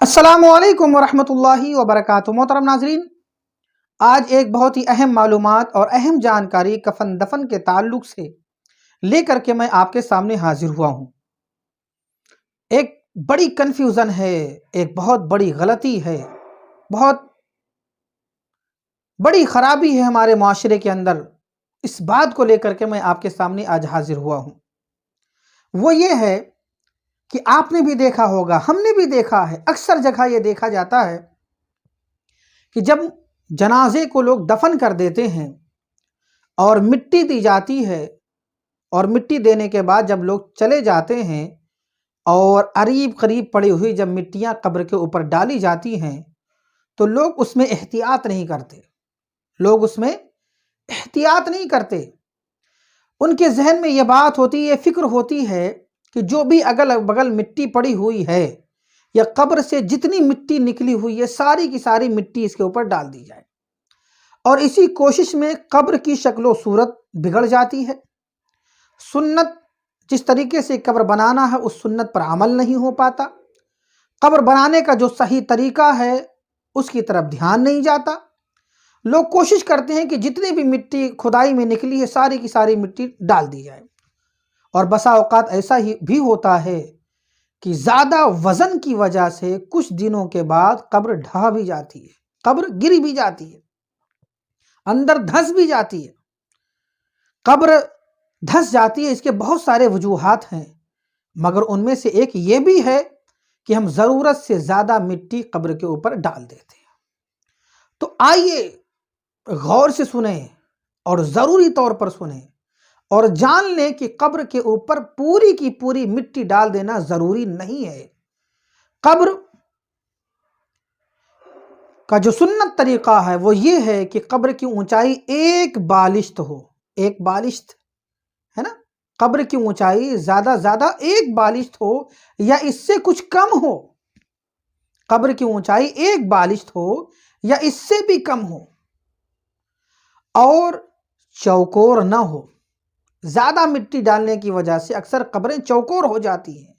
السلام علیکم ورحمۃ اللہ وبرکاتہ۔ محترم ناظرین، آج ایک بہت ہی اہم معلومات اور اہم جانکاری کفن دفن کے تعلق سے لے کر کے میں آپ کے سامنے حاضر ہوا ہوں۔ ایک بڑی کنفیوژن ہے، ایک بہت بڑی غلطی ہے، بہت بڑی خرابی ہے ہمارے معاشرے کے اندر۔ اس بات کو لے کر کے میں آپ کے سامنے آج حاضر ہوا ہوں۔ وہ یہ ہے کہ آپ نے بھی دیکھا ہوگا، ہم نے بھی دیکھا ہے، اکثر جگہ یہ دیکھا جاتا ہے کہ جب جنازے کو لوگ دفن کر دیتے ہیں اور مٹی دی جاتی ہے، اور مٹی دینے کے بعد جب لوگ چلے جاتے ہیں اور قریب قریب پڑی ہوئی جب مٹیاں قبر کے اوپر ڈالی جاتی ہیں تو لوگ اس میں احتیاط نہیں کرتے، ان کے ذہن میں یہ بات ہوتی ہے، یہ فکر ہوتی ہے کہ جو بھی اگل بغل مٹی پڑی ہوئی ہے یا قبر سے جتنی مٹی نکلی ہوئی ہے ساری کی ساری مٹی اس کے اوپر ڈال دی جائے، اور اسی کوشش میں قبر کی شکل و صورت بگڑ جاتی ہے۔ سنت جس طریقے سے قبر بنانا ہے اس سنت پر عمل نہیں ہو پاتا، قبر بنانے کا جو صحیح طریقہ ہے اس کی طرف دھیان نہیں جاتا۔ لوگ کوشش کرتے ہیں کہ جتنی بھی مٹی کھدائی میں نکلی ہے ساری کی ساری مٹی ڈال دی جائے، اور بسا اوقات ایسا ہی بھی ہوتا ہے کہ زیادہ وزن کی وجہ سے کچھ دنوں کے بعد قبر ڈھا بھی جاتی ہے، قبر گر بھی جاتی ہے، اندر دھس بھی جاتی ہے۔ قبر دھس جاتی ہے، اس کے بہت سارے وجوہات ہیں، مگر ان میں سے ایک یہ بھی ہے کہ ہم ضرورت سے زیادہ مٹی قبر کے اوپر ڈال دیتے ہیں۔ تو آئیے غور سے سنیں اور ضروری طور پر سنیں اور جان لیں کہ قبر کے اوپر پوری کی پوری مٹی ڈال دینا ضروری نہیں ہے۔ قبر کا جو سنت طریقہ ہے وہ یہ ہے کہ قبر کی اونچائی ایک بالشت ہو، ایک بالشت ہے نا، قبر کی اونچائی زیادہ ایک بالشت ہو یا اس سے کچھ کم ہو، قبر کی اونچائی ایک بالشت ہو یا اس سے بھی کم ہو، اور چوکور نہ ہو۔ زیادہ مٹی ڈالنے کی وجہ سے اکثر قبریں چوکور ہو جاتی ہیں،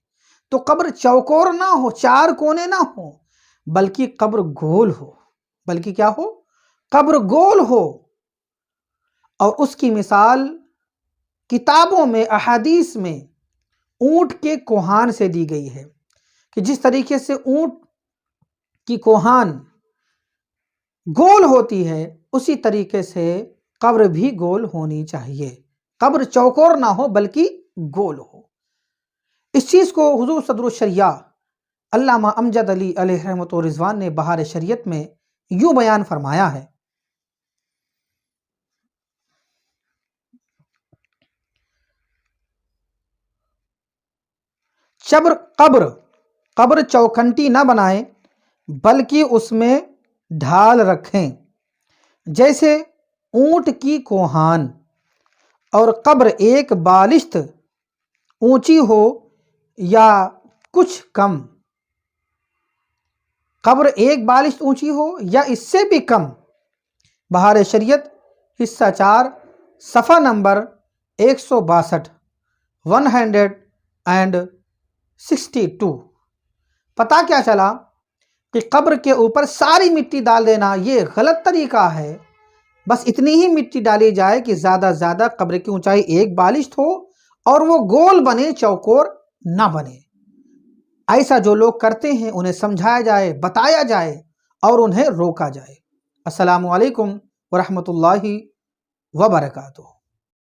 تو قبر چوکور نہ ہو، چار کونے نہ ہو، بلکہ قبر گول ہو، بلکہ کیا ہو؟ قبر گول ہو۔ اور اس کی مثال کتابوں میں، احادیث میں اونٹ کے کوہان سے دی گئی ہے کہ جس طریقے سے اونٹ کی کوہان گول ہوتی ہے اسی طریقے سے قبر بھی گول ہونی چاہیے، قبر چوکور نہ ہو بلکہ گول ہو۔ اس چیز کو حضور صدر الشریعہ علامہ امجد علی علیہ رحمۃ و رضوان نے بہار شریعت میں یوں بیان فرمایا ہے: قبر چوکھنٹی نہ بنائیں بلکہ اس میں ڈھال رکھیں، جیسے اونٹ کی کوہان، اور قبر ایک بالشت اونچی ہو یا کچھ کم، قبر ایک بالشت اونچی ہو یا اس سے بھی کم۔ بہار شریعت حصہ 4 صفحہ نمبر 162 162۔ پتہ کیا چلا کہ قبر کے اوپر ساری مٹی ڈال دینا یہ غلط طریقہ ہے۔ بس اتنی ہی مٹی ڈالی جائے کہ زیادہ قبر کی اونچائی ایک بالشت ہو اور وہ گول بنے، چوکور نہ بنے۔ ایسا جو لوگ کرتے ہیں انہیں سمجھایا جائے، بتایا جائے اور انہیں روکا جائے۔ السلام علیکم ورحمۃ اللہ وبرکاتہ۔